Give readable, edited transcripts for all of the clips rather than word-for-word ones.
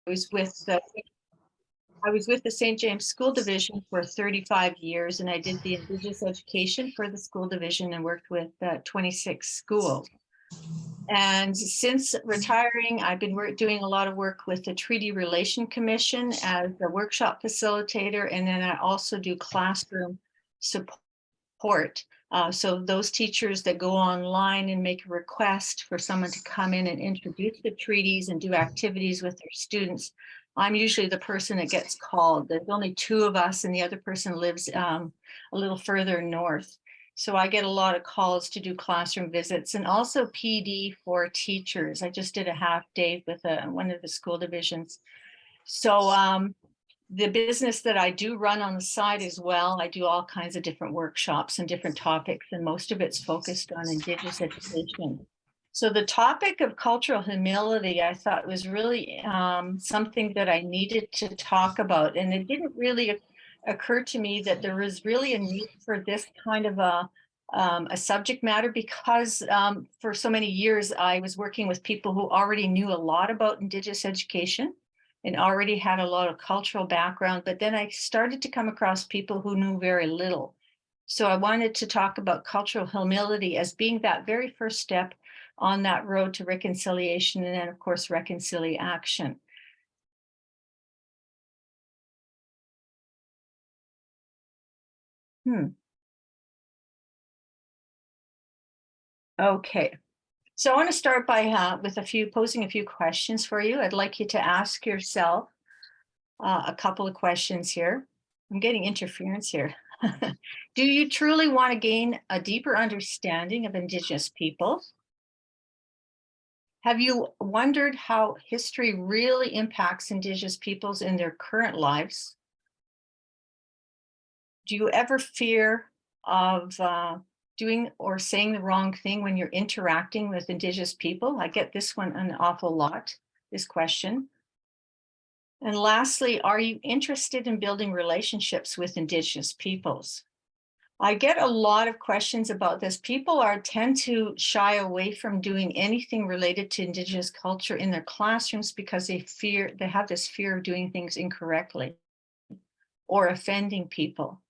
was with the St. James School Division for 35 years, and I did the Indigenous education for the school division and worked with 26 schools. And since retiring, I've been doing a lot of work with the Treaty Relation Commission as a workshop facilitator, and then I also do classroom support. So those teachers that go online and make a request for someone to come in and introduce the treaties and do activities with their students, I'm usually the person that gets called. There's only two of us and the other person lives a little further north. So I get a lot of calls to do classroom visits and also PD for teachers. I just did a half day with one of the school divisions. So the business that I do run on the side as well, I do all kinds of different workshops and different topics, and most of it's focused on Indigenous education. So the topic of cultural humility, I thought was really something that I needed to talk about. And it didn't really occur to me that there was really a need for this kind of a subject matter because for so many years I was working with people who already knew a lot about Indigenous education and already had a lot of cultural background, but then I started to come across people who knew very little. So I wanted to talk about cultural humility as being that very first step on that road to reconciliation, and then of course, reconciliation. Okay, so I want to start by with posing a few questions for you. I'd like you to ask yourself a couple of questions here. I'm getting interference here. Do you truly want to gain a deeper understanding of Indigenous peoples? Have you wondered how history really impacts Indigenous peoples in their current lives? Do you ever fear of doing or saying the wrong thing when you're interacting with Indigenous people? I get this one an awful lot, this question. And lastly, are you interested in building relationships with Indigenous peoples? I get a lot of questions about this. People tend to shy away from doing anything related to Indigenous culture in their classrooms because they have this fear of doing things incorrectly or offending people.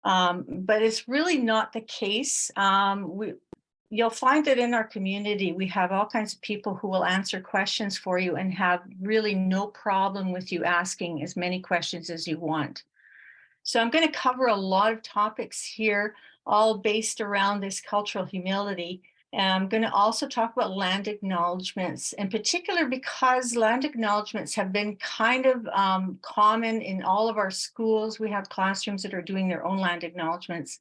But it's really not the case. You'll find that in our community, we have all kinds of people who will answer questions for you and have really no problem with you asking as many questions as you want. So I'm going to cover a lot of topics here, all based around this cultural humility. And I'm going to also talk about land acknowledgements, in particular because land acknowledgements have been kind of common in all of our schools. We have classrooms that are doing their own land acknowledgements.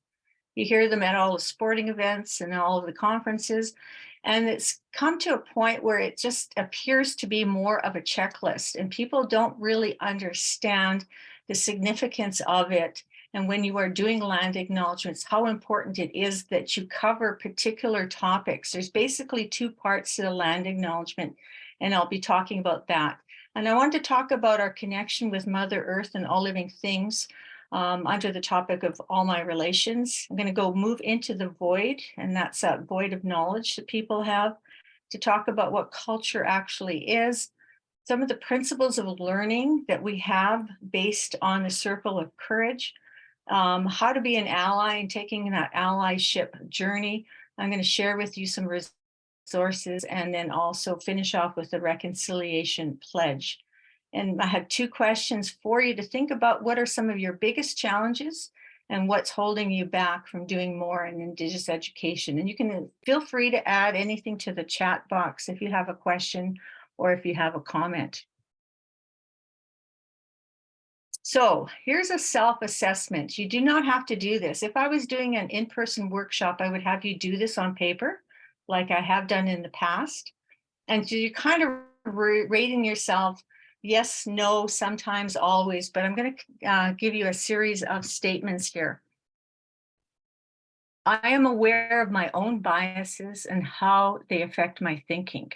You hear them at all the sporting events and all of the conferences. And it's come to a point where it just appears to be more of a checklist, and people don't really understand the significance of it. And when you are doing land acknowledgements, how important it is that you cover particular topics. There's basically two parts to the land acknowledgement, and I'll be talking about that. And I want to talk about our connection with Mother Earth and all living things under the topic of all my relations. I'm going to move into the void, and that's that void of knowledge that people have, to talk about what culture actually is, some of the principles of learning that we have based on the circle of courage, how to be an ally and taking that allyship journey. I'm going to share with you some resources and then also finish off with the reconciliation pledge. And I have two questions for you to think about. What are some of your biggest challenges and what's holding you back from doing more in Indigenous education? And you can feel free to add anything to the chat box if you have a question or if you have a comment. So here's a self-assessment. You do not have to do this. If I was doing an in-person workshop, I would have you do this on paper, like I have done in the past. And so you're kind of rating yourself, yes, no, sometimes, always, but I'm going to give you a series of statements here. I am aware of my own biases and how they affect my thinking.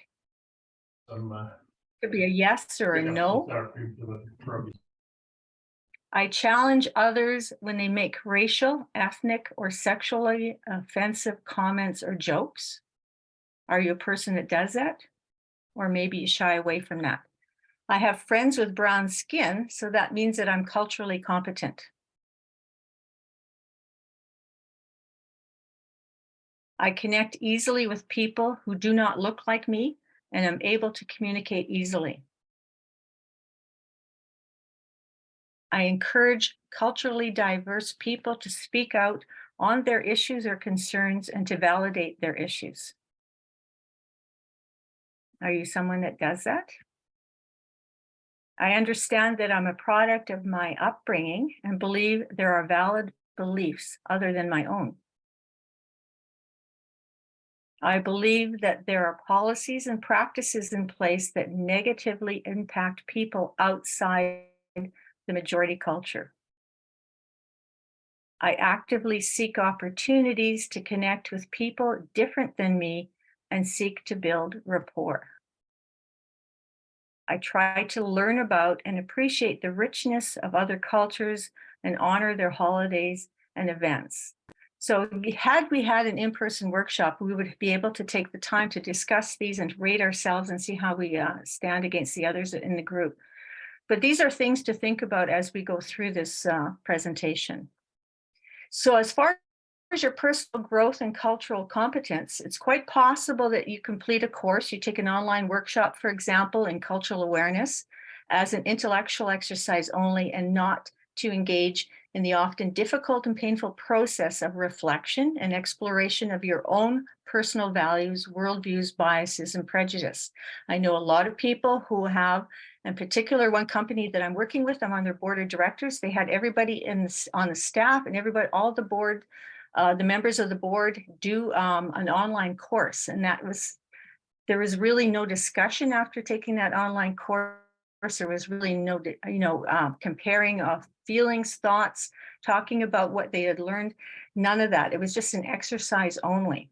Could be a yes or a no. I challenge others when they make racial, ethnic, or sexually offensive comments or jokes. Are you a person that does that? Or maybe you shy away from that. I have friends with brown skin, so that means that I'm culturally competent. I connect easily with people who do not look like me and am able to communicate easily. I encourage culturally diverse people to speak out on their issues or concerns and to validate their issues. Are you someone that does that? I understand that I'm a product of my upbringing and believe there are valid beliefs other than my own. I believe that there are policies and practices in place that negatively impact people outside the majority culture. I actively seek opportunities to connect with people different than me and seek to build rapport. I try to learn about and appreciate the richness of other cultures and honor their holidays and events. So, had we had an in person workshop, we would be able to take the time to discuss these and rate ourselves and see how we stand against the others in the group. But these are things to think about as we go through this presentation. So, as far as your personal growth and cultural competence, it's quite possible that you complete a course, you take an online workshop, for example, in cultural awareness as an intellectual exercise only and not to engage in the often difficult and painful process of reflection and exploration of your own personal values, worldviews, biases, and prejudice. I know a lot of people who have, in particular, one company that I'm working with, I'm on their board of directors. They had everybody on the staff and everybody, all the board, the members of the board do an online course, and there was really no discussion after taking that online course. There was really no, comparing of feelings, thoughts, talking about what they had learned. None of that. It was just an exercise only.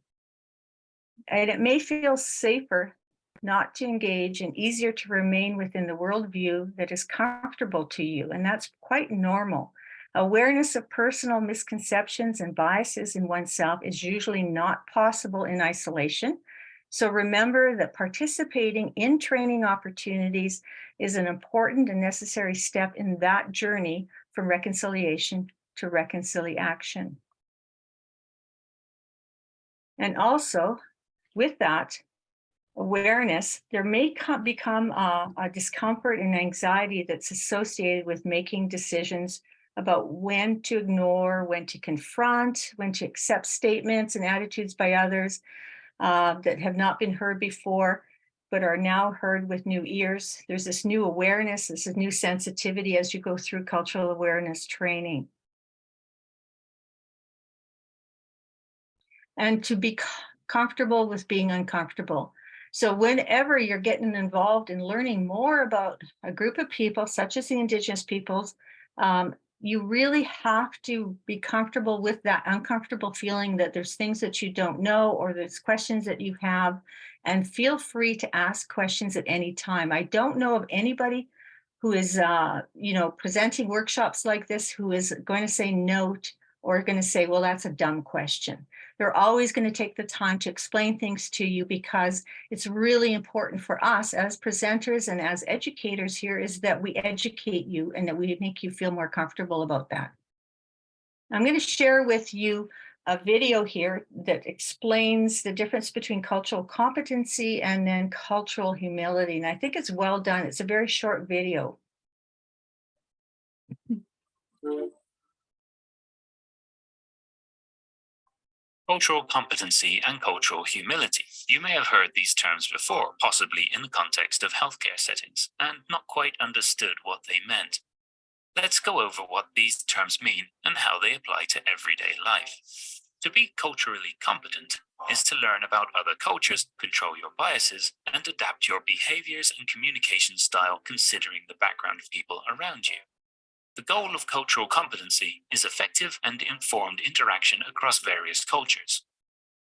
And it may feel safer not to engage and easier to remain within the worldview that is comfortable to you. And that's quite normal. Awareness of personal misconceptions and biases in oneself is usually not possible in isolation. So remember that participating in training opportunities is an important and necessary step in that journey from reconciliation to reconciliation. And also, with that awareness, there may become a discomfort and anxiety that's associated with making decisions about when to ignore, when to confront, when to accept statements and attitudes by others that have not been heard before, but are now heard with new ears. There's this new awareness, this is new sensitivity as you go through cultural awareness training. And to be comfortable with being uncomfortable. So, whenever you're getting involved in learning more about a group of people, such as the Indigenous peoples, you really have to be comfortable with that uncomfortable feeling that there's things that you don't know or there's questions that you have, and feel free to ask questions at any time. I don't know of anybody who is, presenting workshops like this who is going to say no or going to say, well, that's a dumb question. They're always going to take the time to explain things to you because it's really important for us as presenters and as educators here is that we educate you and that we make you feel more comfortable about that. I'm going to share with you a video here that explains the difference between cultural competency and then cultural humility. And I think it's well done. It's a very short video. Cultural competency and cultural humility. You may have heard these terms before, possibly in the context of healthcare settings, and not quite understood what they meant. Let's go over what these terms mean and how they apply to everyday life. To be culturally competent is to learn about other cultures, control your biases, and adapt your behaviors and communication style considering the background of people around you. The goal of cultural competency is effective and informed interaction across various cultures.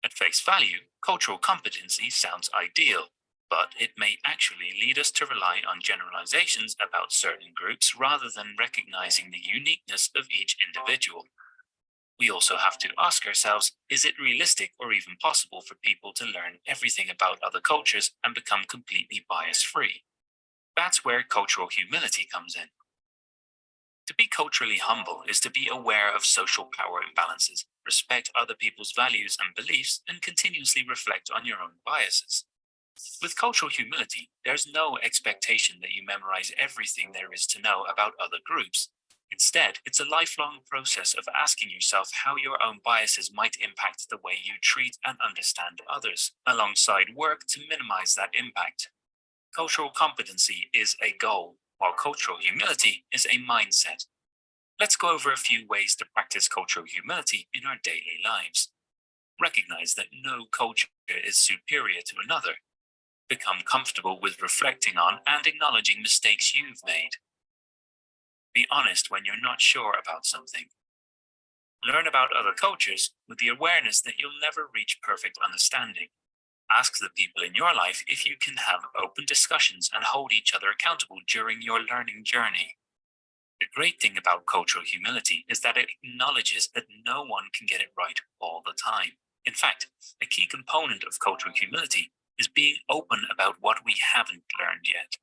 At face value, cultural competency sounds ideal, but it may actually lead us to rely on generalizations about certain groups rather than recognizing the uniqueness of each individual. We also have to ask ourselves, is it realistic or even possible for people to learn everything about other cultures and become completely bias free? That's where cultural humility comes in. To be culturally humble is to be aware of social power imbalances, respect other people's values and beliefs, and continuously reflect on your own biases. With cultural humility, there's no expectation that you memorize everything there is to know about other groups. Instead, it's a lifelong process of asking yourself how your own biases might impact the way you treat and understand others, alongside work to minimize that impact. Cultural competency is a goal, while cultural humility is a mindset. Let's go over a few ways to practice cultural humility in our daily lives. Recognize that no culture is superior to another. Become comfortable with reflecting on and acknowledging mistakes you've made. Be honest when you're not sure about something. Learn about other cultures with the awareness that you'll never reach perfect understanding. Ask the people in your life if you can have open discussions and hold each other accountable during your learning journey. The great thing about cultural humility is that it acknowledges that no one can get it right all the time. In fact, a key component of cultural humility is being open about what we haven't learned yet.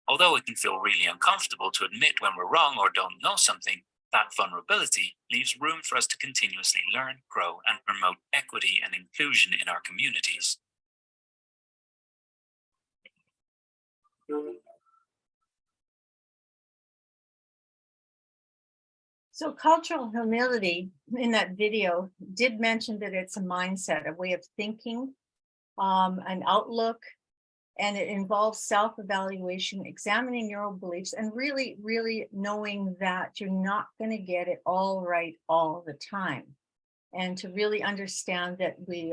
Although it can feel really uncomfortable to admit when we're wrong or don't know something, that vulnerability leaves room for us to continuously learn, grow, and promote equity and inclusion in our communities. So cultural humility in that video did mention that it's a mindset, a way of thinking, an outlook, and it involves self-evaluation, examining your own beliefs, and really, really knowing that you're not going to get it all right all the time. And to really understand that we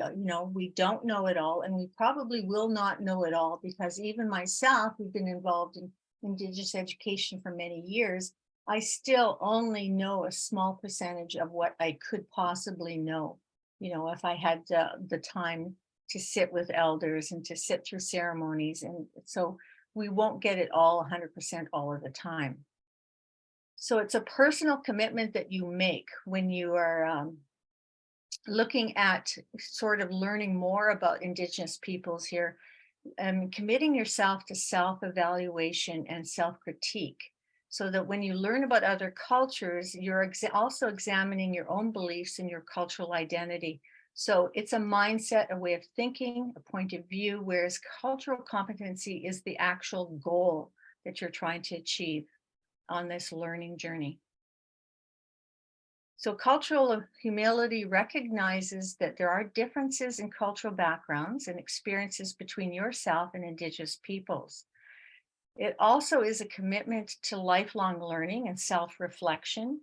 don't know it all, and we probably will not know it all, because even myself, who've been involved in Indigenous education for many years, I still only know a small percentage of what I could possibly know. If I had the time to sit with elders and to sit through ceremonies. And so we won't get it all 100% all of the time. So it's a personal commitment that you make when you are looking at sort of learning more about Indigenous peoples here, and committing yourself to self-evaluation and self-critique, so that when you learn about other cultures, you're also examining your own beliefs and your cultural identity. So it's a mindset, a way of thinking, a point of view, whereas cultural competency is the actual goal that you're trying to achieve on this learning journey. So cultural humility recognizes that there are differences in cultural backgrounds and experiences between yourself and Indigenous peoples. It also is a commitment to lifelong learning and self-reflection.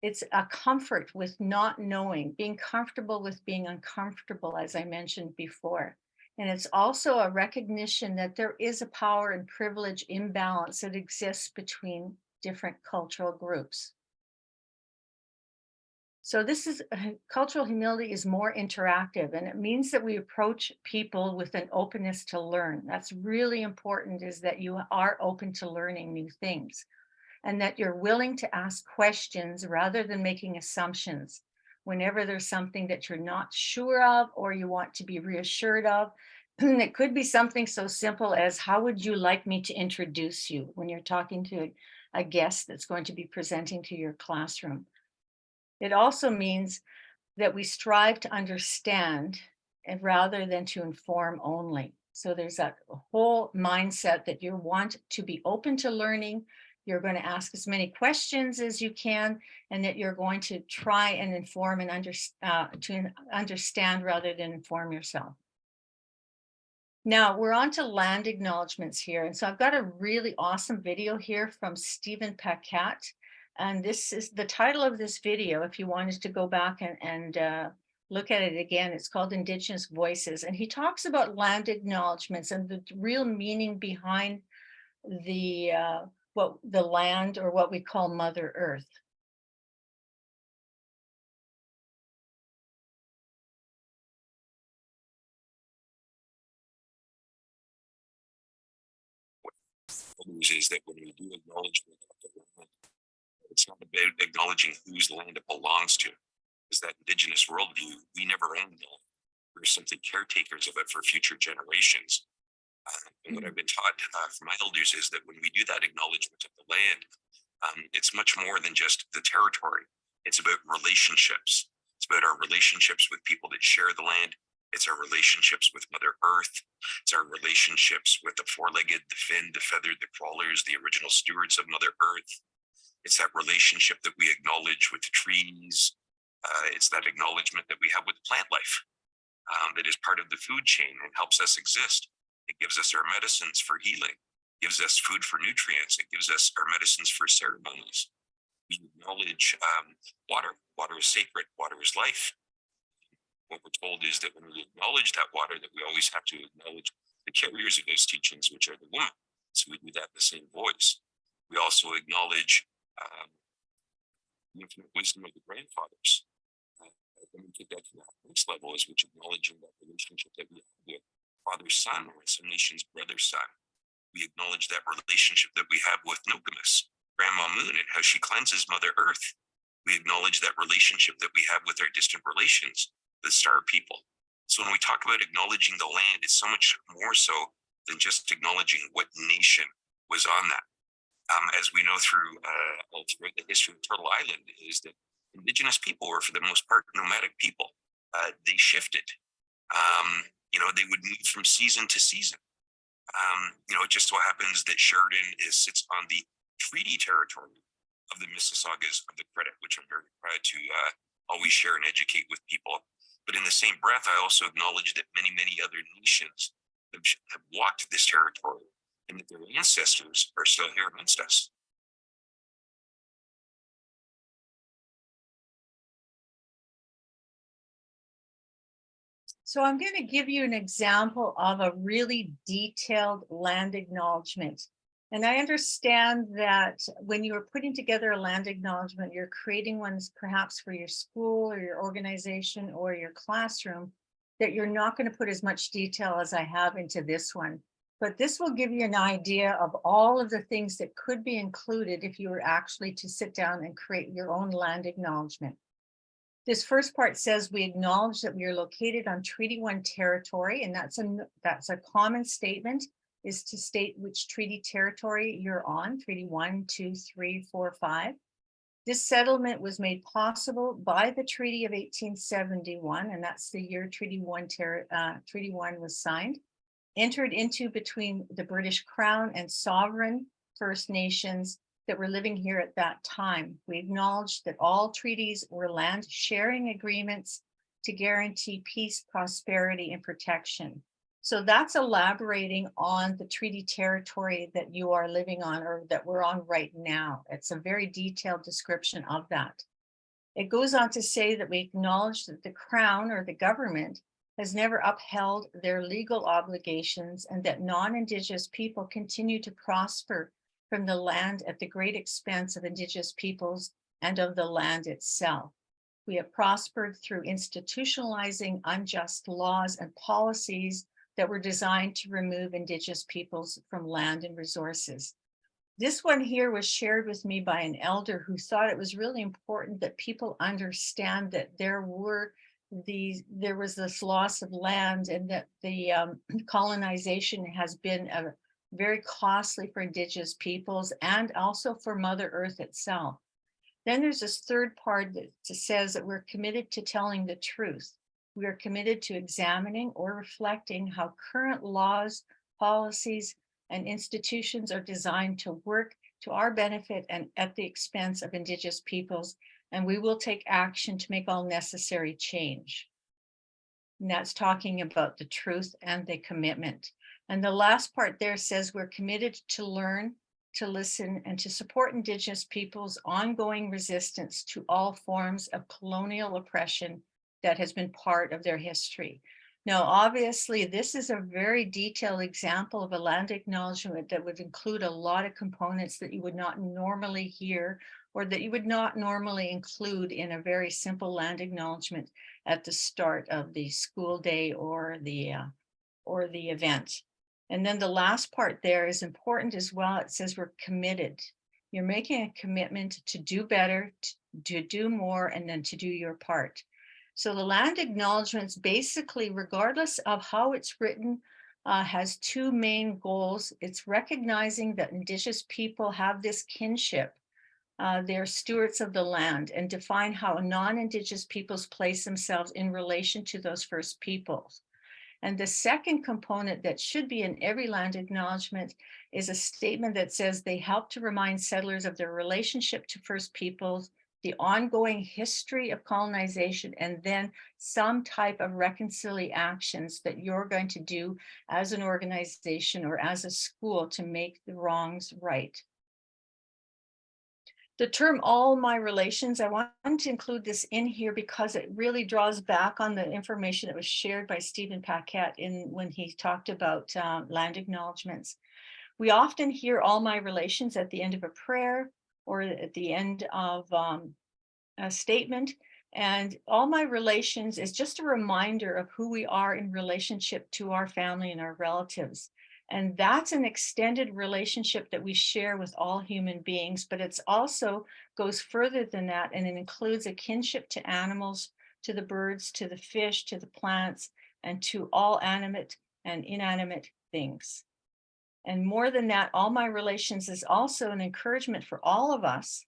It's a comfort with not knowing, being comfortable with being uncomfortable, as I mentioned before. And it's also a recognition that there is a power and privilege imbalance that exists between different cultural groups. So this is cultural humility is more interactive, and it means that we approach people with an openness to learn. That's really important, is that you are open to learning new things, and that you're willing to ask questions rather than making assumptions. Whenever there's something that you're not sure of or you want to be reassured of, it could be something so simple as, how would you like me to introduce you, when you're talking to a guest that's going to be presenting to your classroom. It also means that we strive to understand rather than to inform only. So there's that whole mindset that you want to be open to learning. You're going to ask as many questions as you can, and that you're going to try and inform and to understand rather than inform yourself. Now we're on to land acknowledgements here. And so I've got a really awesome video here from Stephen Paquette. And this is the title of this video. If you wanted to go back and look at it again, it's called Indigenous Voices. And he talks about land acknowledgements and the real meaning behind the land, or what we call Mother Earth. Is that when we do acknowledgement of the land, it's not about acknowledging whose land it belongs to. Is that Indigenous worldview, we never own the land. We're simply caretakers of it for future generations. And what I've been taught from my elders is that when we do that acknowledgement of the land, it's much more than just the territory. It's about relationships. It's about our relationships with people that share the land. It's our relationships with Mother Earth. It's our relationships with the four-legged, the finned, the feathered, the crawlers, the original stewards of Mother Earth. It's that relationship that we acknowledge with the trees. It's that acknowledgement that we have with plant life that is part of the food chain and helps us exist. It gives us our medicines for healing, gives us food for nutrients. It gives us our medicines for ceremonies. We acknowledge water. Water is sacred. Water is life. What we're told is that when we acknowledge that water, that we always have to acknowledge the carriers of those teachings, which are the women. So we do that in the same voice. We also acknowledge the infinite wisdom of the grandfathers. Then we take that to the next level, is which acknowledging that relationship that we have with father's son, or in some nations, brother's son. We acknowledge that relationship that we have with Nokomis, Grandma Moon, and how she cleanses Mother Earth. We acknowledge that relationship that we have with our distant relations, the star people. So when we talk about acknowledging the land, it's so much more so than just acknowledging what nation was on that. As we know through the history of Turtle Island, is that Indigenous people were, for the most part, nomadic people. They shifted. They would move from season to season. It just so happens that Sheridan sits on the treaty territory of the Mississaugas of the Credit, which I'm very proud to always share and educate with people. But in the same breath, I also acknowledge that many, many other nations have walked this territory, and that their ancestors are still here amongst us. So I'm going to give you an example of a really detailed land acknowledgement. And I understand that when you are putting together a land acknowledgement, you're creating ones perhaps for your school or your organization or your classroom, that you're not going to put as much detail as I have into this one. But this will give you an idea of all of the things that could be included if you were actually to sit down and create your own land acknowledgement. This first part says we acknowledge that we are located on Treaty 1 territory, and that's a common statement, is to state which treaty territory you're on, Treaty 1, 2, 3, 4, 5. This settlement was made possible by the Treaty of 1871, and that's the year Treaty 1 was signed, entered into between the British Crown and sovereign First Nations that were living here at that time. We acknowledge that all treaties were land sharing agreements to guarantee peace, prosperity, and protection. So that's elaborating on the treaty territory that you are living on, or that we're on right now. It's a very detailed description of that. It goes on to say that we acknowledge that the Crown, or the government, has never upheld their legal obligations, and that non-Indigenous people continue to prosper from the land at the great expense of Indigenous peoples and of the land itself. We have prospered through institutionalizing unjust laws and policies that were designed to remove Indigenous peoples from land and resources. This one here was shared with me by an elder who thought it was really important that people understand that there was this loss of land, and that the colonization has been very costly for Indigenous peoples and also for Mother Earth itself. Then there's this third part that says that we're committed to telling the truth. We are committed to examining or reflecting how current laws, policies, and institutions are designed to work to our benefit and at the expense of Indigenous peoples, and we will take action to make all necessary change. And that's talking about the truth and the commitment. And the last part there says we're committed to learn, to listen, and to support Indigenous peoples' ongoing resistance to all forms of colonial oppression that has been part of their history. Now, obviously, this is a very detailed example of a land acknowledgement that would include a lot of components that you would not normally hear, or that you would not normally include in a very simple land acknowledgement at the start of the school day or the event. And then the last part there is important as well. It says we're committed. You're making a commitment to do better, to do more, and then to do your part. So the land acknowledgements, basically, regardless of how it's written, has two main goals. It's recognizing that Indigenous people have this kinship. They're stewards of the land, and define how non-Indigenous peoples place themselves in relation to those First Peoples. And the second component that should be in every land acknowledgement is a statement that says they help to remind settlers of their relationship to First Peoples, the ongoing history of colonization, and then some type of reconciliation actions that you're going to do as an organization or as a school to make the wrongs right. The term all my relations, I wanted to include this in here because it really draws back on the information that was shared by Stephen Paquette when he talked about land acknowledgements. We often hear all my relations at the end of a prayer or at the end of a statement. And all my relations is just a reminder of who we are in relationship to our family and our relatives. And that's an extended relationship that we share with all human beings, but it's also goes further than that, and it includes a kinship to animals, to the birds, to the fish, to the plants, and to all animate and inanimate things. And more than that, all my relations is also an encouragement for all of us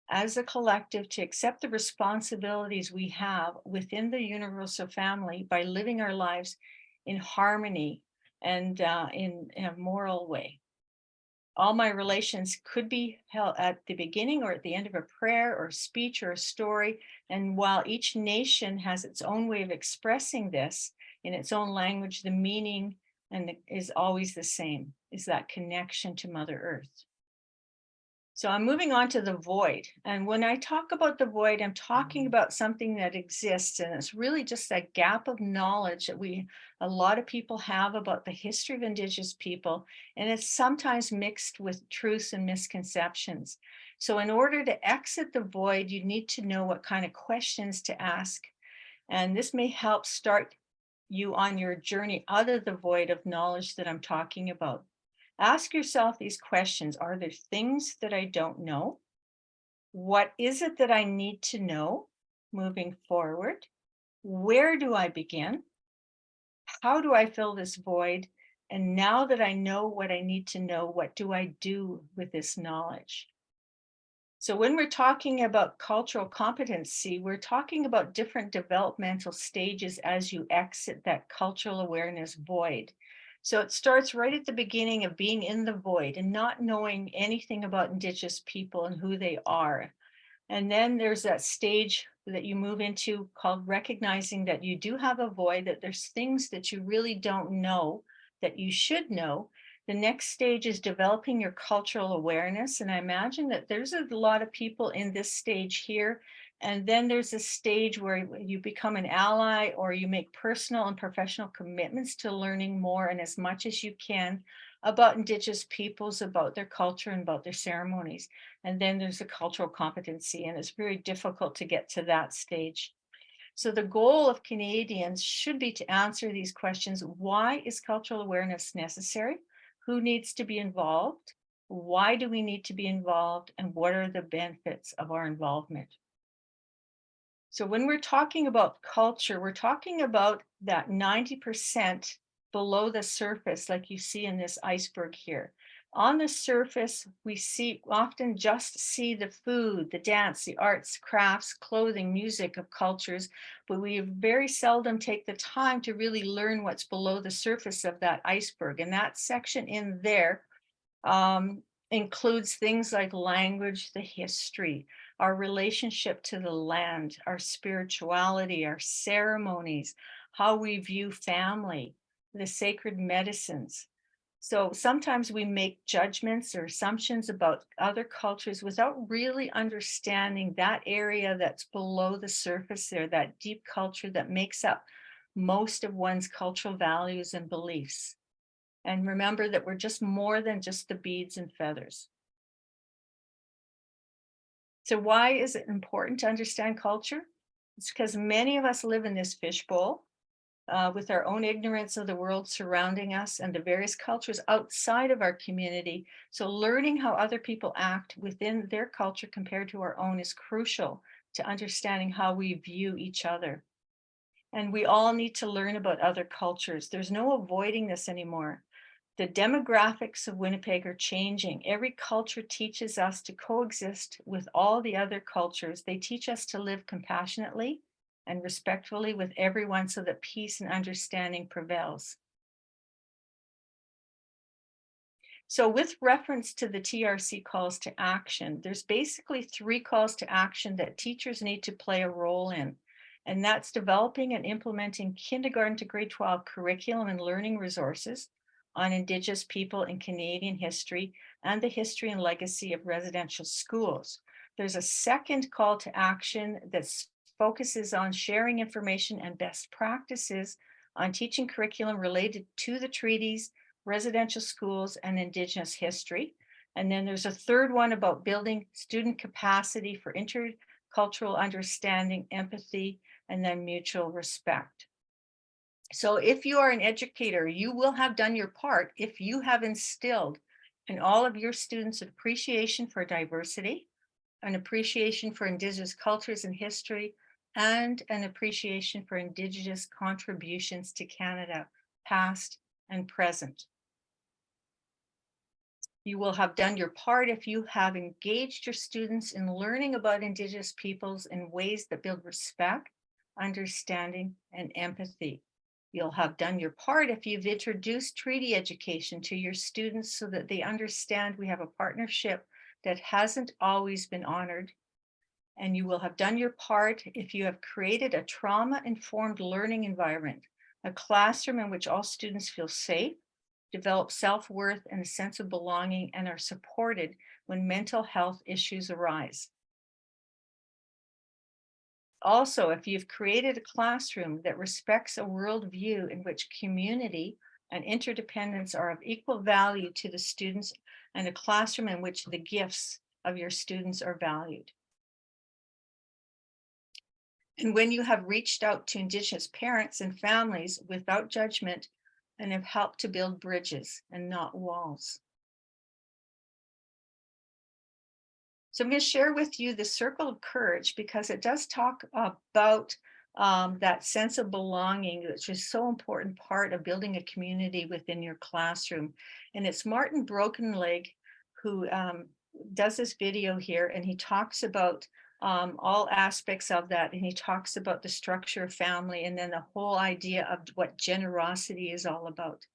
as a collective to accept the responsibilities we have within the universal family by living our lives in harmony and in a moral way. All my relations could be held at the beginning or at the end of a prayer or a speech or a story. And while each nation has its own way of expressing this in its own language, the meaning is always the same, is that connection to Mother Earth. So I'm moving on to the void. And when I talk about the void, I'm talking about something that exists. And it's really just that gap of knowledge that a lot of people have about the history of Indigenous people. And it's sometimes mixed with truths and misconceptions. So in order to exit the void, you need to know what kind of questions to ask. And this may help start you on your journey out of the void of knowledge that I'm talking about. Ask yourself these questions. Are there things that I don't know? What is it that I need to know moving forward? Where do I begin? How do I fill this void? And now that I know what I need to know, what do I do with this knowledge? So when we're talking about cultural competency, we're talking about different developmental stages as you exit that cultural awareness void. So it starts right at the beginning of being in the void and not knowing anything about Indigenous people and who they are. And then there's that stage that you move into called recognizing that you do have a void, that there's things that you really don't know that you should know. The next stage is developing your cultural awareness. And I imagine that there's a lot of people in this stage here. And then there's a stage where you become an ally or you make personal and professional commitments to learning more and as much as you can about Indigenous peoples, about their culture and about their ceremonies. And then there's a cultural competency, and it's very difficult to get to that stage. So the goal of Canadians should be to answer these questions. Why is cultural awareness necessary? Who needs to be involved? Why do we need to be involved? And what are the benefits of our involvement? So when we're talking about culture, we're talking about that 90% below the surface, like you see in this iceberg here. On the surface, we often just see the food, the dance, the arts, crafts, clothing, music of cultures, but we very seldom take the time to really learn what's below the surface of that iceberg. And that section in there includes things like language, the history, our relationship to the land, our spirituality, our ceremonies, how we view family, the sacred medicines. So sometimes we make judgments or assumptions about other cultures without really understanding that area that's below the surface there, that deep culture that makes up most of one's cultural values and beliefs. And remember that we're just more than just the beads and feathers. So why is it important to understand culture? It's because many of us live in this fishbowl with our own ignorance of the world surrounding us and the various cultures outside of our community. So learning how other people act within their culture compared to our own is crucial to understanding how we view each other. And we all need to learn about other cultures. There's no avoiding this anymore. The demographics of Winnipeg are changing. Every culture teaches us to coexist with all the other cultures. They teach us to live compassionately and respectfully with everyone so that peace and understanding prevails. So with reference to the TRC calls to action, there's basically 3 calls to action that teachers need to play a role in. And that's developing and implementing kindergarten to grade 12 curriculum and learning resources on Indigenous people in Canadian history and the history and legacy of residential schools. There's a second call to action that focuses on sharing information and best practices on teaching curriculum related to the treaties, residential schools, and Indigenous history. And then there's a third one about building student capacity for intercultural understanding, empathy, and then mutual respect. So if you are an educator, you will have done your part if you have instilled in all of your students appreciation for diversity, an appreciation for Indigenous cultures and history, and an appreciation for Indigenous contributions to Canada, past and present. You will have done your part if you have engaged your students in learning about Indigenous peoples in ways that build respect, understanding, and empathy. You'll have done your part if you've introduced treaty education to your students so that they understand we have a partnership that hasn't always been honored. And you will have done your part if you have created a trauma-informed learning environment, a classroom in which all students feel safe, develop self-worth and a sense of belonging, and are supported when mental health issues arise. Also, if you've created a classroom that respects a worldview in which community and interdependence are of equal value to the students, and a classroom in which the gifts of your students are valued. And when you have reached out to Indigenous parents and families without judgment and have helped to build bridges and not walls. So I'm going to share with you the circle of courage because it does talk about that sense of belonging, which is so important part of building a community within your classroom. And it's Martin Brokenleg who does this video here, and he talks about all aspects of that. And he talks about the structure of family and then the whole idea of what generosity is all about.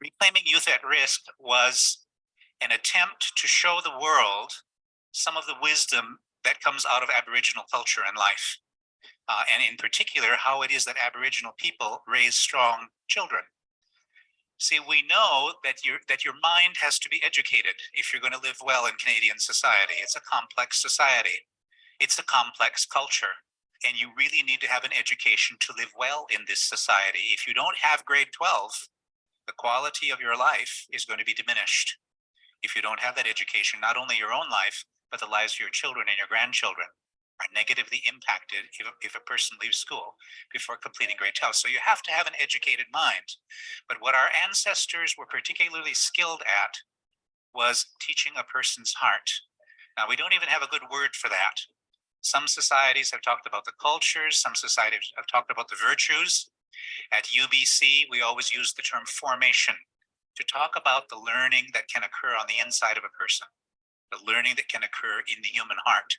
Reclaiming Youth at Risk was an attempt to show the world some of the wisdom that comes out of Aboriginal culture and life, and in particular, how it is that Aboriginal people raise strong children. See, we know that your mind has to be educated if you're going to live well in Canadian society. It's a complex society. It's a complex culture. And you really need to have an education to live well in this society. If you don't have grade 12, the quality of your life is going to be diminished. If you don't have that education, not only your own life, but the lives of your children and your grandchildren are negatively impacted if a person leaves school before completing grade 12. So you have to have an educated mind. But what our ancestors were particularly skilled at was teaching a person's heart. Now, we don't even have a good word for that. Some societies have talked about the cultures, some societies have talked about the virtues. At UBC, we always use the term formation to talk about the learning that can occur on the inside of a person, the learning that can occur in the human heart,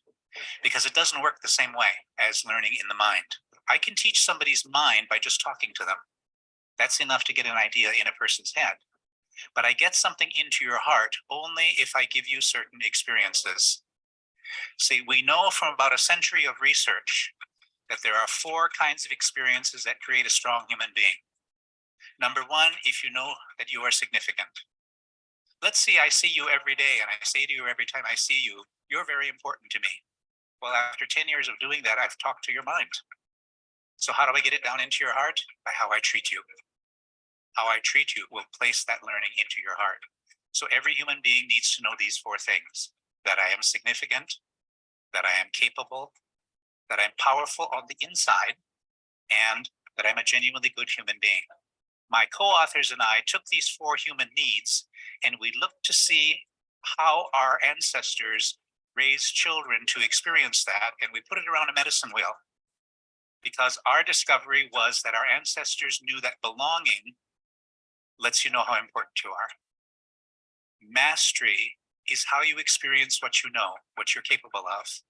because it doesn't work the same way as learning in the mind. I can teach somebody's mind by just talking to them. That's enough to get an idea in a person's head. But I get something into your heart only if I give you certain experiences. See, we know from about a century of research that there are 4 kinds of experiences that create a strong human being. Number 1, if you know that you are significant. Let's see, I see you every day, and I say to you every time I see you, you're very important to me. Well, after 10 years of doing that, I've talked to your mind. So how do I get it down into your heart? By how I treat you. How I treat you will place that learning into your heart. So every human being needs to know these 4 things. that I am significant, that I am capable, that I'm powerful on the inside, and that I'm a genuinely good human being. My co-authors and I took these 4 human needs and we looked to see how our ancestors raised children to experience that, and we put it around a medicine wheel. Because our discovery was that our ancestors knew that belonging lets you know how important you are. Mastery is how you experience what you know, what you're capable of.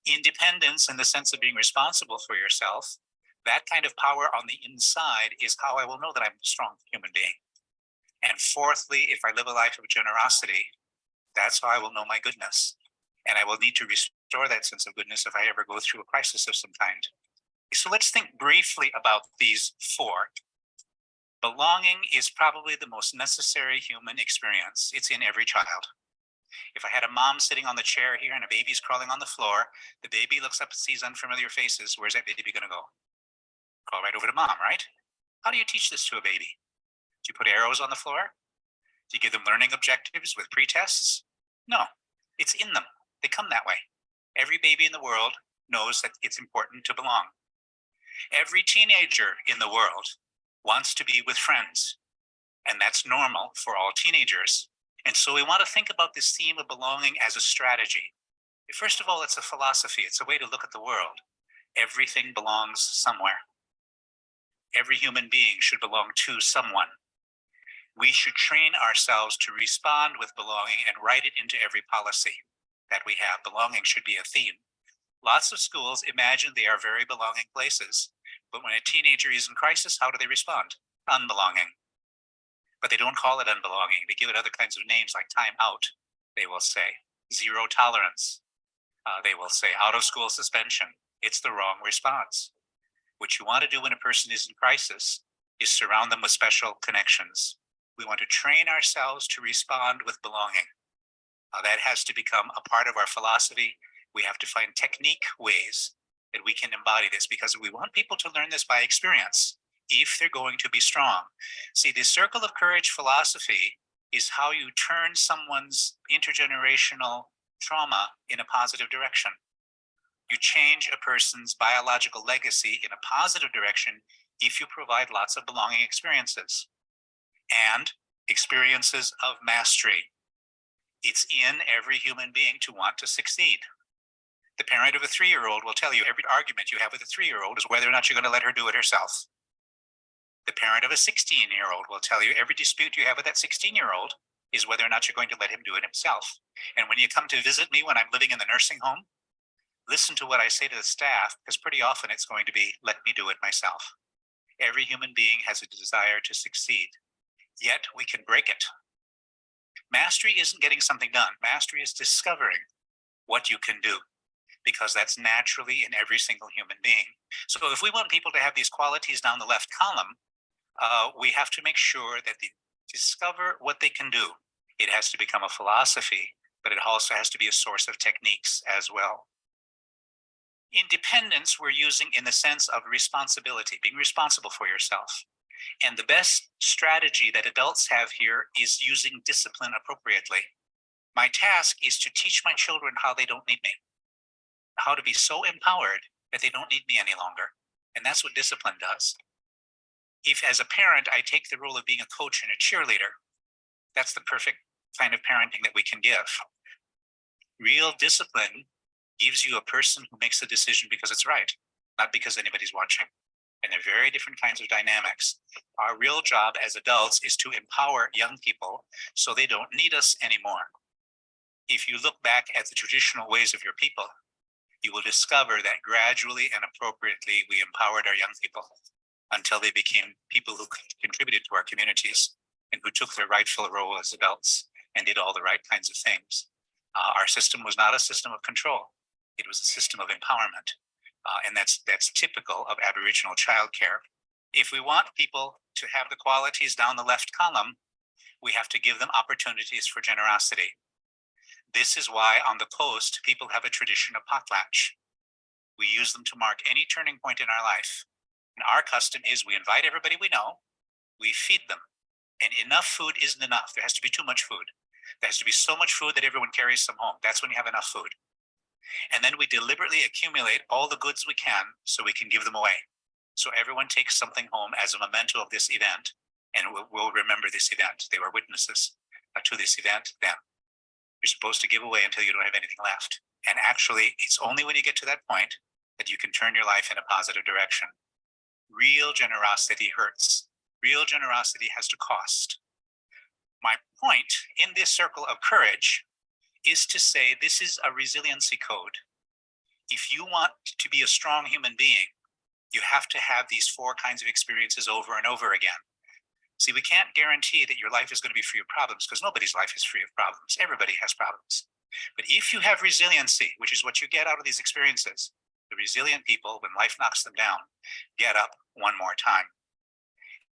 Independence, in the sense of being responsible for yourself, that kind of power on the inside is how I will know that I'm a strong human being. And fourthly, if I live a life of generosity, that's how I will know my goodness. And I will need to restore that sense of goodness if I ever go through a crisis of some kind. So let's think briefly about these 4. Belonging is probably the most necessary human experience. It's in every child. If I had a mom sitting on the chair here and a baby's crawling on the floor, the baby looks up and sees unfamiliar faces. Where's that baby going to go? Crawl right over to mom, right? How do you teach this to a baby? Do you put arrows on the floor? Do you give them learning objectives with pre-tests? No, it's in them. They come that way. Every baby in the world knows that it's important to belong. Every teenager in the world wants to be with friends, and that's normal for all teenagers. And so we want to think about this theme of belonging as a strategy. First of all, it's a philosophy. It's a way to look at the world. Everything belongs somewhere. Every human being should belong to someone. We should train ourselves to respond with belonging and write it into every policy that we have. Belonging should be a theme. Lots of schools imagine they are very belonging places, but when a teenager is in crisis, how do they respond? Unbelonging. But they don't call it unbelonging. They give it other kinds of names like time out, they will say. Zero tolerance. They will say out of school suspension. It's the wrong response. What you want to do when a person is in crisis is surround them with special connections. We want to train ourselves to respond with belonging. That has to become a part of our philosophy. We have to find technique ways that we can embody this, because we want people to learn this by experience if they're going to be strong. See, the circle of courage philosophy is how you turn someone's intergenerational trauma in a positive direction. You change a person's biological legacy in a positive direction if you provide lots of belonging experiences and experiences of mastery. It's in every human being to want to succeed. The parent of a 3-year-old will tell you every argument you have with a 3-year-old is whether or not you're going to let her do it herself. The parent of a 16-year-old will tell you every dispute you have with that 16-year-old is whether or not you're going to let him do it himself. And when you come to visit me when I'm living in the nursing home, listen to what I say to the staff, because pretty often it's going to be, let me do it myself. Every human being has a desire to succeed, yet we can break it. Mastery isn't getting something done. Mastery is discovering what you can do, because that's naturally in every single human being. So if we want people to have these qualities down the left column, we have to make sure that they discover what they can do. It has to become a philosophy, but it also has to be a source of techniques as well. Independence we're using in the sense of responsibility, being responsible for yourself. And the best strategy that adults have here is using discipline appropriately. My task is to teach my children how they don't need me, how to be so empowered that they don't need me any longer. And that's what discipline does. If as a parent, I take the role of being a coach and a cheerleader, that's the perfect kind of parenting that we can give. Real discipline gives you a person who makes a decision because it's right, not because anybody's watching. And they're very different kinds of dynamics. Our real job as adults is to empower young people so they don't need us anymore. If you look back at the traditional ways of your people, you will discover that gradually and appropriately we empowered our young people until they became people who contributed to our communities and who took their rightful role as adults and did all the right kinds of things. Our system was not a system of control. It was a system of empowerment. And that's typical of Aboriginal childcare. If we want people to have the qualities down the left column, we have to give them opportunities for generosity. This is why on the coast, people have a tradition of potlatch. We use them to mark any turning point in our life. And our custom is we invite everybody we know, we feed them. And enough food isn't enough. There has to be too much food. There has to be so much food that everyone carries some home. That's when you have enough food. And then we deliberately accumulate all the goods we can so we can give them away. So everyone takes something home as a memento of this event, and we'll remember this event. They were witnesses to this event then. You're supposed to give away until you don't have anything left. And actually, it's only when you get to that point that you can turn your life in a positive direction. Real generosity hurts. Real generosity has to cost. My point in this circle of courage is to say this is a resiliency code. If you want to be a strong human being, you have to have these 4 kinds of experiences over and over again. See, we can't guarantee that your life is going to be free of problems because nobody's life is free of problems. Everybody has problems. But if you have resiliency, which is what you get out of these experiences, the resilient people, when life knocks them down, get up one more time.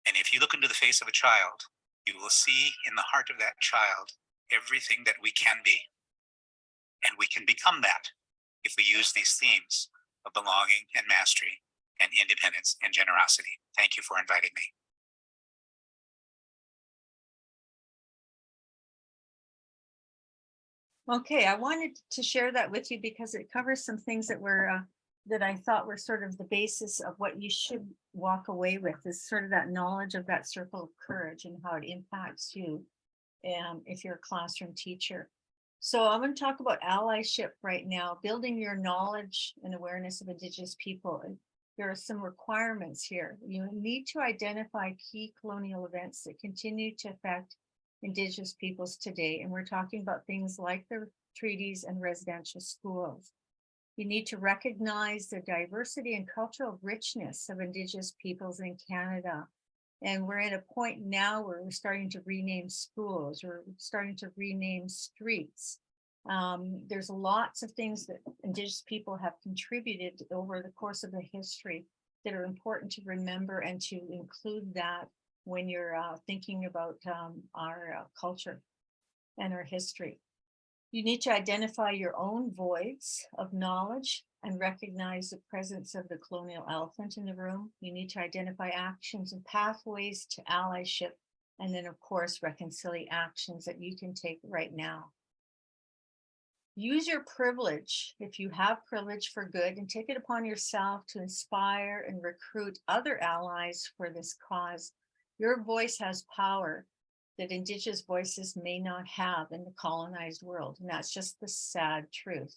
And if you look into the face of a child, you will see in the heart of that child everything that we can be. And we can become that if we use these themes of belonging and mastery and independence and generosity. Thank you for inviting me. Okay, I wanted to share that with you because it covers some things that were that I thought were sort of the basis of what you should walk away with, is sort of that knowledge of that circle of courage and how it impacts you if you're a classroom teacher. So I'm going to talk about allyship right now, building your knowledge and awareness of Indigenous people. And there are some requirements here. You need to identify key colonial events that continue to affect Indigenous peoples today. And we're talking about things like the treaties and residential schools. You need to recognize the diversity and cultural richness of Indigenous peoples in Canada. And we're at a point now where we're starting to rename schools, we're starting to rename streets. There's lots of things that Indigenous people have contributed over the course of the history that are important to remember and to include that when you're thinking about our culture and our history. You need to identify your own voids of knowledge and recognize the presence of the colonial elephant in the room. You need to identify actions and pathways to allyship, and then of course, reconciliate actions that you can take right now. Use your privilege, if you have privilege, for good, and take it upon yourself to inspire and recruit other allies for this cause. Your voice has power that Indigenous voices may not have in the colonized world. And that's just the sad truth.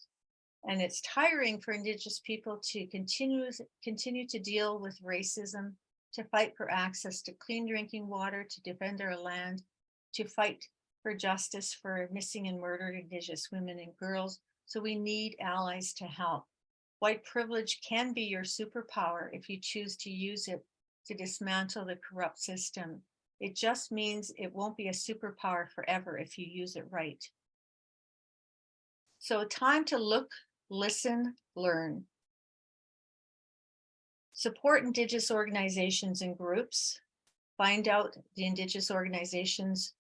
And it's tiring for Indigenous people to continue to deal with racism, to fight for access to clean drinking water, to defend our land, to fight for justice for missing and murdered Indigenous women and girls. So we need allies to help. White privilege can be your superpower if you choose to use it to dismantle the corrupt system. It just means it won't be a superpower forever if you use it right. So time to look, listen, learn. Support Indigenous organizations and groups. Find out the Indigenous organizations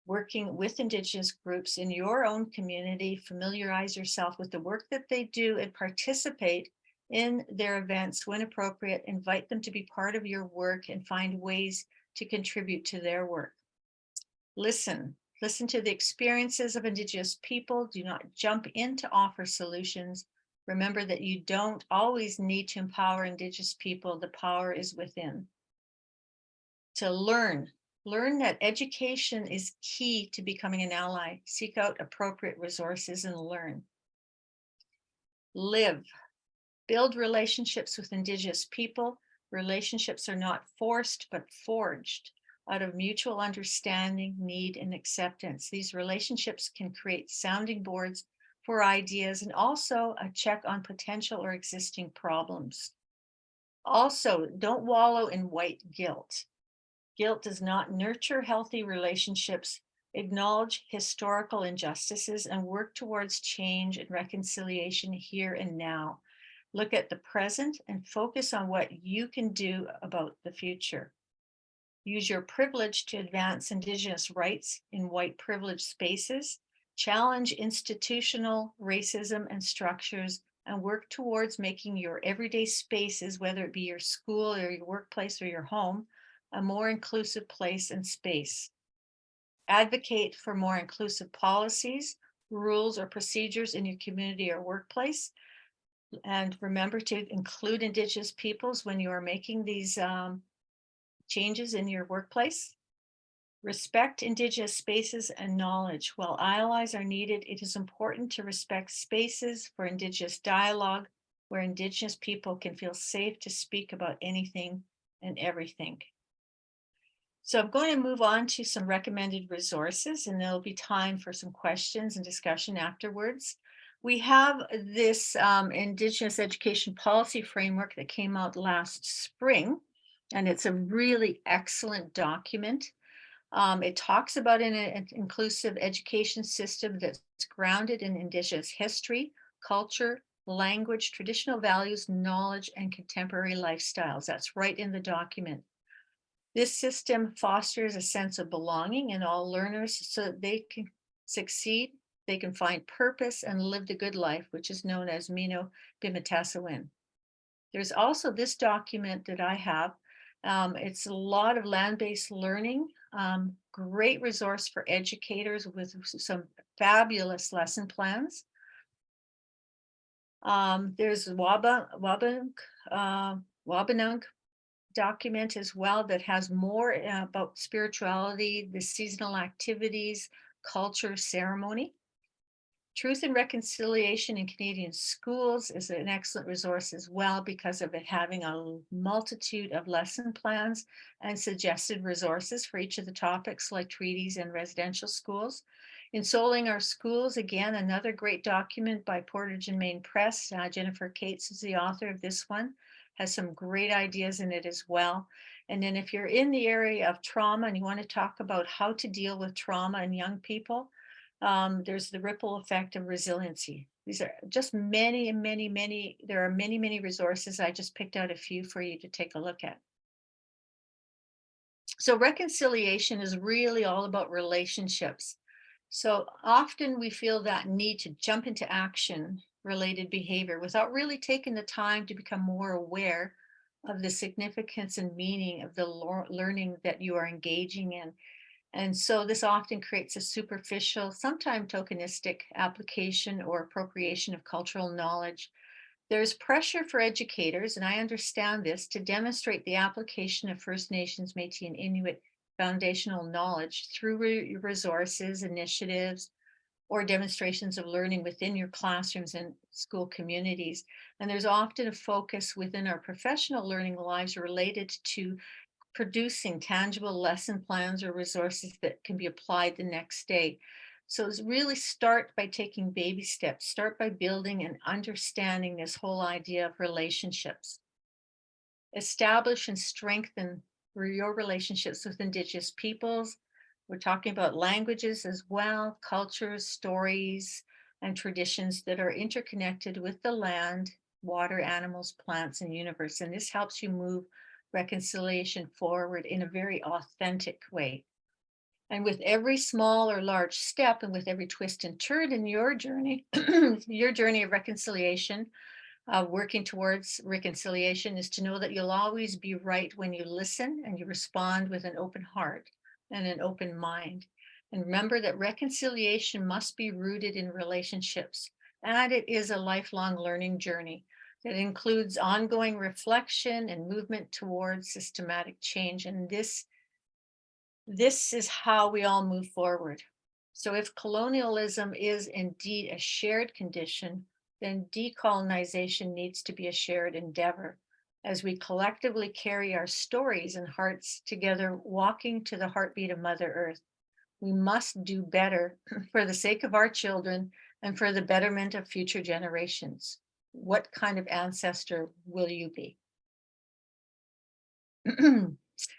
working with Indigenous groups in your own community. Familiarize yourself with the work that they do and participate in their events when appropriate. Invite them to be part of your work and find ways to contribute to their work. Listen to the experiences of Indigenous people. Do not jump in to offer solutions. Remember that you don't always need to empower Indigenous people. The power is within. To learn that education is key to becoming an ally. Seek out appropriate resources and learn. Live. Build relationships with Indigenous people. Relationships are not forced, but forged out of mutual understanding, need, and acceptance. These relationships can create sounding boards for ideas and also a check on potential or existing problems. Also, don't wallow in white guilt. Guilt does not nurture healthy relationships. Acknowledge historical injustices and work towards change and reconciliation here and now. Look at the present and focus on what you can do about the future. Use your privilege to advance Indigenous rights in white privileged spaces. Challenge institutional racism and structures and work towards making your everyday spaces, whether it be your school or your workplace or your home, a more inclusive place and space. Advocate for more inclusive policies, rules, or procedures in your community or workplace. And remember to include Indigenous peoples when you are making these changes in your workplace. Respect Indigenous spaces and knowledge. While allies are needed, it is important to respect spaces for Indigenous dialogue where Indigenous people can feel safe to speak about anything and everything. So I'm going to move on to some recommended resources, and there'll be time for some questions and discussion afterwards. We have this Indigenous Education Policy Framework that came out last spring, and it's a really excellent document. It talks about an inclusive education system that's grounded in Indigenous history, culture, language, traditional values, knowledge, and contemporary lifestyles. That's right in the document. This system fosters a sense of belonging in all learners so that they can succeed, they can find purpose and live the good life, which is known as Mino Bimatasawin. There's also this document that I have. It's a lot of land-based learning, great resource for educators with some fabulous lesson plans. There's Wabanunk document as well that has more about spirituality, the seasonal activities, culture, ceremony. Truth and Reconciliation in Canadian Schools is an excellent resource as well because of it having a multitude of lesson plans and suggested resources for each of the topics like treaties and residential schools. Ensouling Our Schools, again, another great document by Portage and Main Press. Jennifer Cates is the author of this one, has some great ideas in it as well. And then if you're in the area of trauma and you want to talk about how to deal with trauma in young people, there's the ripple effect of resiliency. These are just many, there are many resources. I just picked out a few for you to take a look at. So reconciliation is really all about relationships. So often we feel that need to jump into action related behavior without really taking the time to become more aware of the significance and meaning of the learning that you are engaging in. And so this often creates a superficial, sometimes tokenistic application or appropriation of cultural knowledge. There's pressure for educators, and I understand this, to demonstrate the application of First Nations, Métis, and Inuit foundational knowledge through resources, initiatives, or demonstrations of learning within your classrooms and school communities. And there's often a focus within our professional learning lives related to producing tangible lesson plans or resources that can be applied the next day. So it's really start by taking baby steps, start by building and understanding this whole idea of relationships. Establish and strengthen your relationships with Indigenous peoples. We're talking about languages as well, cultures, stories, and traditions that are interconnected with the land, water, animals, plants, and universe. And this helps you move reconciliation forward in a very authentic way. And with every small or large step and with every twist and turn in your journey, your journey of reconciliation, working towards reconciliation is to know that you'll always be right when you listen and you respond with an open heart and an open mind. And remember that reconciliation must be rooted in relationships, and it is a lifelong learning journey that includes ongoing reflection and movement towards systematic change. And this is how we all move forward. So if colonialism is indeed a shared condition, then decolonization needs to be a shared endeavor as we collectively carry our stories and hearts together, walking to the heartbeat of Mother Earth. We must do better for the sake of our children and for the betterment of future generations. What kind of ancestor will you be?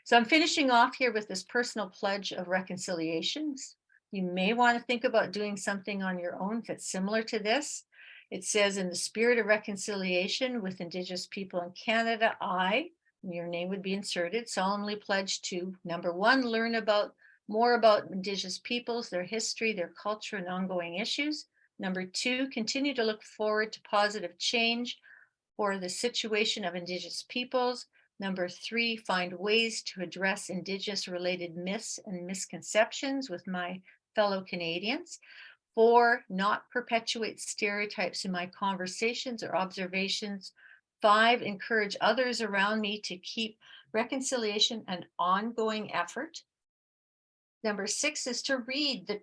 So I'm finishing off here with this personal pledge of reconciliations. You may want to think about doing something on your own that's similar to this. It says, in the spirit of reconciliation with Indigenous people in Canada, I, and your name would be inserted, solemnly pledge to, number one, learn more about Indigenous peoples, their history, their culture, and ongoing issues. Number two, continue to look forward to positive change for the situation of Indigenous peoples, Number 3, find ways to address Indigenous related myths and misconceptions with my fellow Canadians. 4, not perpetuate stereotypes in my conversations or observations. 5, encourage others around me to keep reconciliation an ongoing effort. Number 6 is to read the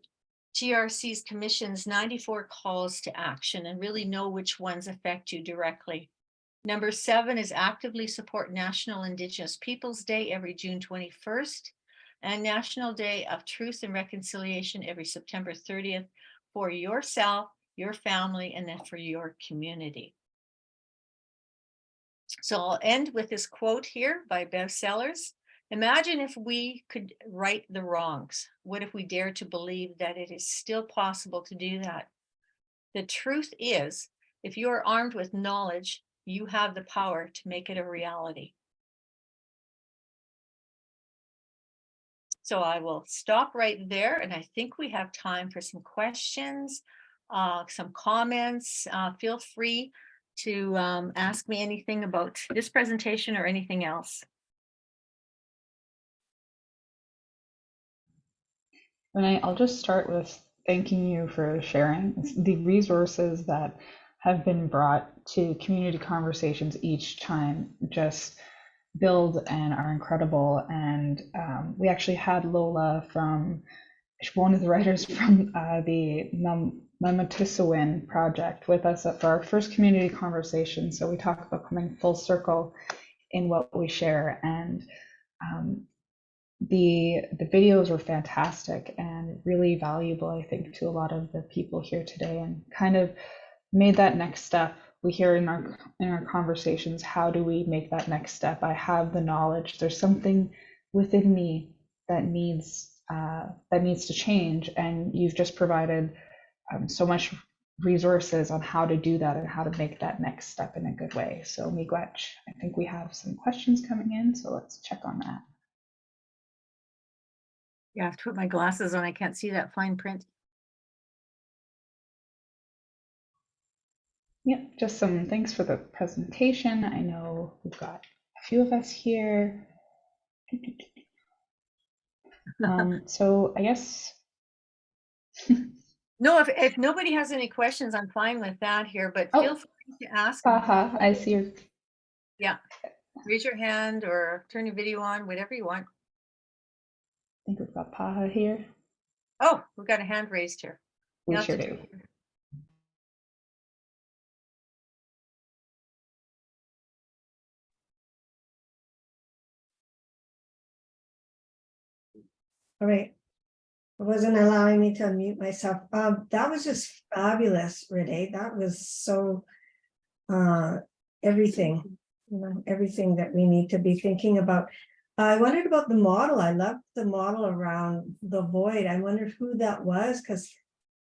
TRC's Commission's 94 calls to action and really know which ones affect you directly. Number 7 is actively support National Indigenous Peoples Day every June 21st and National Day of Truth and Reconciliation every September 30th for yourself, your family, and then for your community. So I'll end with this quote here by Bev Sellers. Imagine if we could right the wrongs. What if we dare to believe that it is still possible to do that? The truth is, if you are armed with knowledge, you have the power to make it a reality. So I will stop right there, and I think we have time for some questions, some comments. Feel free to ask me anything about this presentation or anything else. Renee, I'll just start with thanking you for sharing the resources that have been brought to community conversations each time. Just build and are incredible. And we actually had Lola from one of the writers from the Mamatisawin project with us for our first community conversation. So we talk about coming full circle in what we share. And the videos were fantastic and really valuable, I think, to a lot of the people here today, and kind of made that next step. We hear in our conversations, how do we make that next step? I have the knowledge. There's something within me that needs to change, and you've just provided so much resources on how to do that and how to make that next step in a good way. So miigwech. I think we have some questions coming in, so let's check on that. Yeah, I have to put my glasses on. I can't see that fine print. Yep, just some thanks for the presentation. I know we've got a few of us here. So I guess. No, if nobody has any questions, I'm fine with that here, but feel free to ask. Paha, I see your. Yeah, raise your hand or turn your video on, whatever you want. I think we've got Paha here. Oh, we've got a hand raised here. We sure do. All right. It wasn't allowing me to unmute myself. That was just fabulous, Renee. That was so everything, everything that we need to be thinking about. I wondered about the model. I loved the model around the void. I wondered who that was, because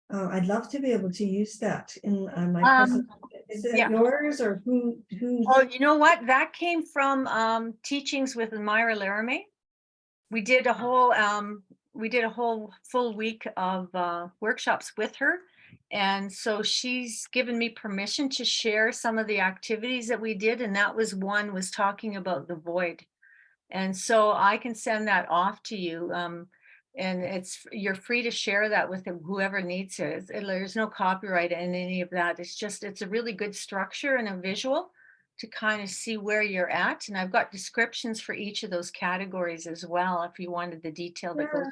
I'd love to be able to use that in my presentation. Is it yours or who? Oh, you know what? That came from teachings with Myra Laramie. We did a whole full week of workshops with her. And so she's given me permission to share some of the activities that we did. And that was talking about the void. And so I can send that off to you. And you're free to share that with whoever needs it. There's no copyright in any of that. It's a really good structure and a visual to kind of see where you're at. And I've got descriptions for each of those categories as well, if you wanted the detail that goes.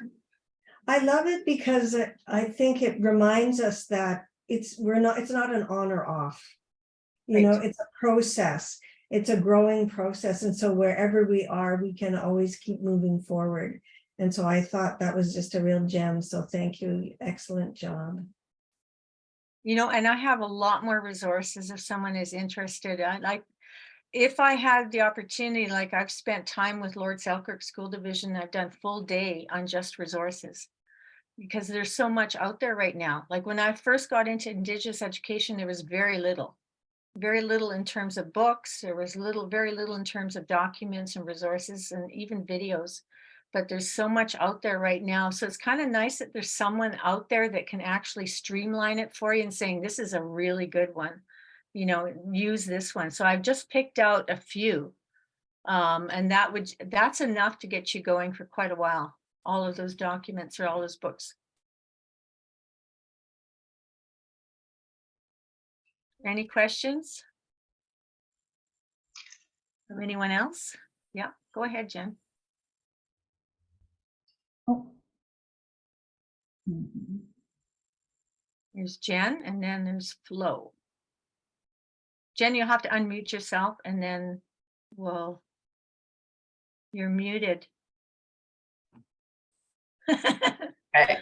I love it because I think it reminds us that it's not an on or off. You know, it's a process. It's a growing process. And so wherever we are, we can always keep moving forward. And so I thought that was just a real gem. So thank you. Excellent job. You know, and I have a lot more resources if someone is interested. If I had the opportunity, like I've spent time with Lord Selkirk School Division, I've done full day on just resources because there's so much out there right now. Like when I first got into Indigenous education, there was very little in terms of books. There was very little in terms of documents and resources and even videos, but there's so much out there right now. So it's kind of nice that there's someone out there that can actually streamline it for you and saying, this is a really good one, you know, use this one. So I've just picked out a few And that's enough to get you going for quite a while. All of those documents or all those books. Any questions? From anyone else? Yeah, go ahead, Jen. Oh. Mhm. There's Jen, and then there's Flo. Jen, you'll have to unmute yourself, and then you're muted. Okay.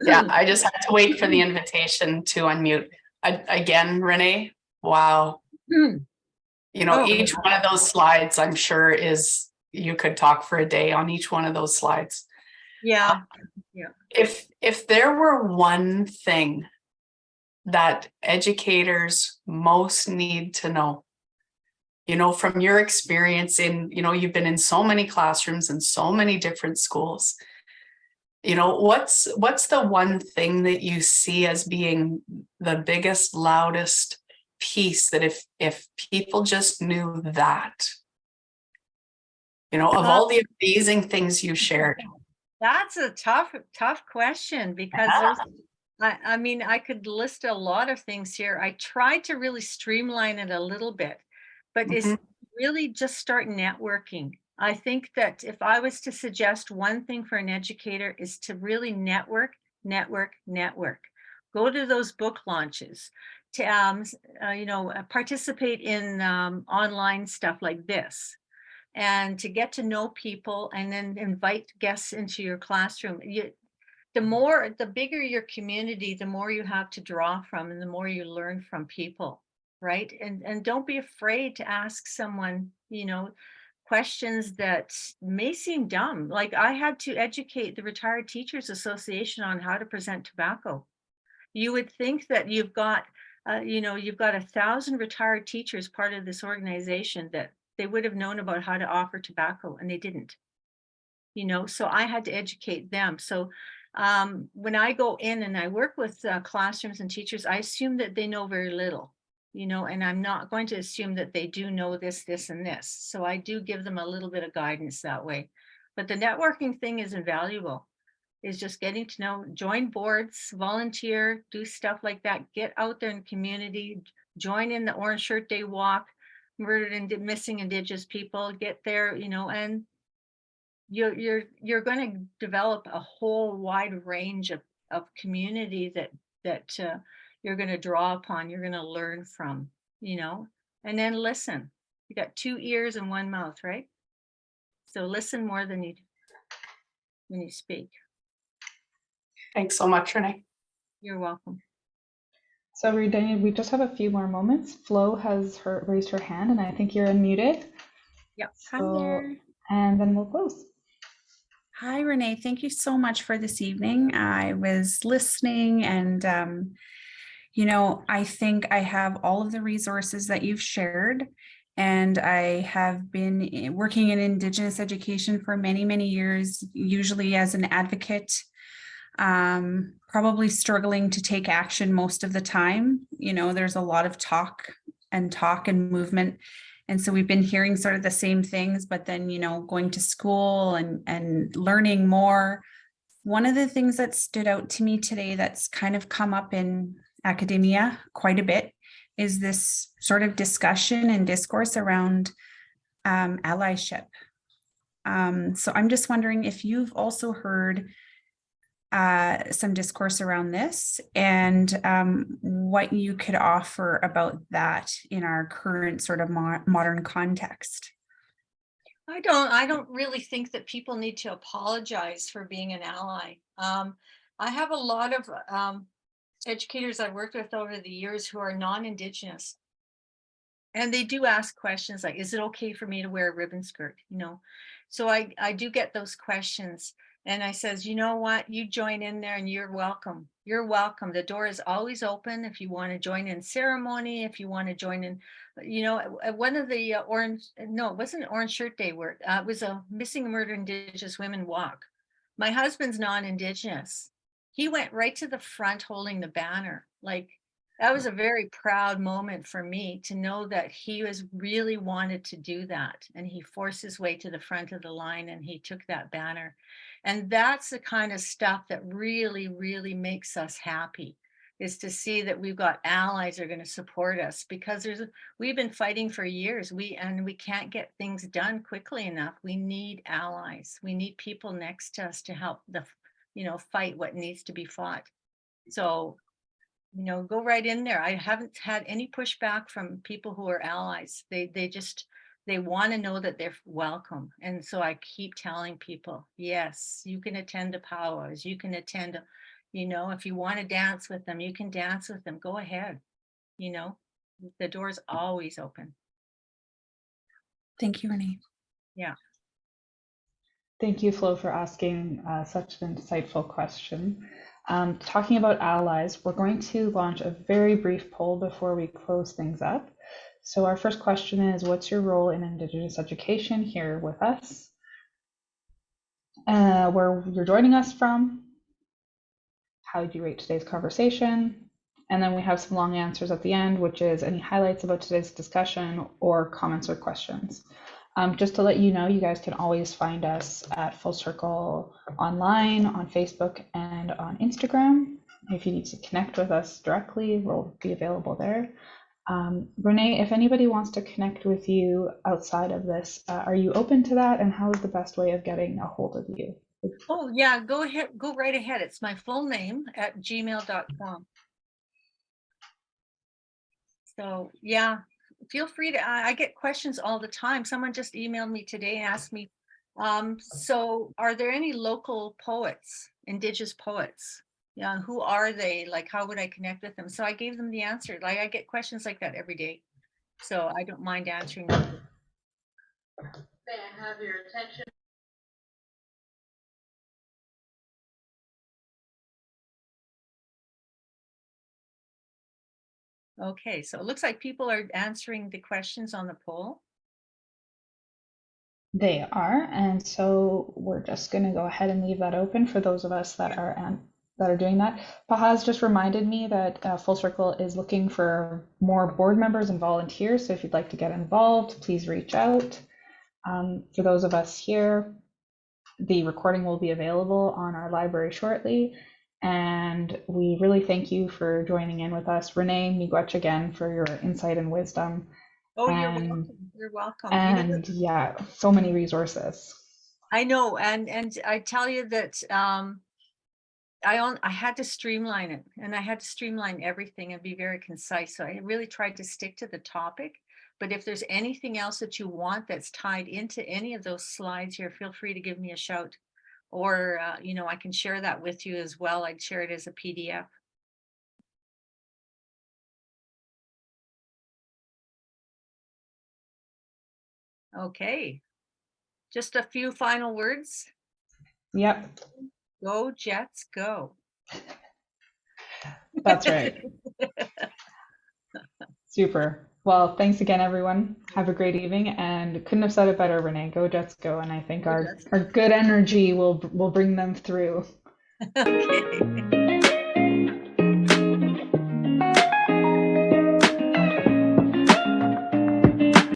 Yeah, I just had to wait for the invitation to unmute. Again, Renee, wow. You know, Oh, each one of those slides, I'm sure you could talk for a day on each one of those slides. yeah. If there were one thing that educators most need to know, you know, from your experience you've been in so many classrooms and so many different schools, you know, what's the one thing that you see as being the biggest, loudest piece that if people just knew that, you know, of all the amazing things you shared? That's a tough question, because I mean, I could list a lot of things here. I tried to really streamline it a little bit, but it's really just start networking. I think that if I was to suggest one thing for an educator, is to really network. Go to those book launches, to participate in online stuff like this, and to get to know people, and then invite guests into your classroom. The bigger your community, the more you have to draw from, and the more you learn from people, right? And don't be afraid to ask someone, questions that may seem dumb. Like, I had to educate the Retired Teachers Association on how to present tobacco. You would think that you've got 1,000 retired teachers part of this organization, that they would have known about how to offer tobacco, and they didn't. So I had to educate them. So when I go in and I work with classrooms and teachers, I assume that they know very little, and I'm not going to assume that they do know this, and this. So I do give them a little bit of guidance that way. But the networking thing is invaluable, is just getting to know, join boards, volunteer, do stuff like that, get out there in the community, join in the Orange Shirt Day walk, murdered and missing Indigenous people, get there, and you're going to develop a whole wide range of community that you're going to draw upon, you're going to learn from, and then listen. You got 2 ears and 1 mouth, right? So listen more than when you speak. Thanks so much, Renee. You're welcome. So Renee, we just have a few more moments. Flo has raised her hand, and I think you're unmuted. Yep. So, Hi there. And then we'll close. Hi, Renee. Thank you so much for this evening. I was listening, and, I think I have all of the resources that you've shared. And I have been working in Indigenous education for many, many years, usually as an advocate, probably struggling to take action most of the time. There's a lot of talk and movement. And so we've been hearing sort of the same things, but then, going to school and learning more. One of the things that stood out to me today, that's kind of come up in academia quite a bit, is this sort of discussion and discourse around allyship. So I'm just wondering if you've also heard some discourse around this, and what you could offer about that in our current sort of modern context. I don't really think that people need to apologize for being an ally. I have a lot of educators I've worked with over the years who are non-Indigenous, and they do ask questions like, is it okay for me to wear a ribbon skirt? So I do get those questions. And I says, you know what, you join in there and you're welcome. You're welcome. The door is always open if you want to join in ceremony, if you want to join in, one of the it wasn't Orange Shirt Day work. It was a Missing and Murdered Indigenous Women walk. My husband's non-Indigenous. He went right to the front holding the banner. that was a very proud moment for me to know that he was really wanted to do that. And he forced his way to the front of the line and he took that banner. And that's the kind of stuff that really, really makes us happy, is to see that we've got allies that are going to support us, because we've been fighting for years. We can't get things done quickly enough. We need allies. We need people next to us to help fight what needs to be fought. So, go right in there. I haven't had any pushback from people who are allies. They want to know that they're welcome. And so I keep telling people, yes, you can attend the powwows. You can attend, if you want to dance with them, you can dance with them. Go ahead. The door's always open. Thank you, Renée. Yeah. Thank you, Flo, for asking such an insightful question. Talking about allies, we're going to launch a very brief poll before we close things up. So our first question is, what's your role in Indigenous education here with us? Where you're joining us from? How would you rate today's conversation? And then we have some long answers at the end, which is any highlights about today's discussion or comments or questions. Just to let you know, you guys can always find us at Full Circle online, on Facebook, and on Instagram. If you need to connect with us directly, we'll be available there. Renée, if anybody wants to connect with you outside of this, are you open to that? And how is the best way of getting a hold of you? Oh, yeah, go ahead. Go right ahead. It's my full name at gmail.com. So, yeah, feel free to, I get questions all the time. Someone just emailed me today and asked me, so are there any local poets, Indigenous poets? Yeah, who are they? Like, how would I connect with them? So I gave them the answer. Like, I get questions like that every day. So I don't mind answering them. May I have your attention? Okay, so it looks like people are answering the questions on the poll. They are, and so we're just going to go ahead and leave that open for those of us that are doing that. Pahaz just reminded me that Full Circle is looking for more board members and volunteers, so if you'd like to get involved, please reach out. For those of us here, the recording will be available on our library shortly, and we really thank you for joining in with us. Renée, miigwech again for your insight and wisdom. Oh, you're welcome. You're welcome. And yeah, so many resources. I know, and I tell you that I had to streamline it, and I had to streamline everything and be very concise. So I really tried to stick to the topic. But if there's anything else that you want that's tied into any of those slides here, feel free to give me a shout, or I can share that with you as well. I'd share it as a PDF. Okay, just a few final words. Yep. Go Jets, go. That's right. Super. Well, thanks again, everyone. Have a great evening, and couldn't have said it better, Renée. Go Jets, go! And I think our good energy will bring them through. Okay.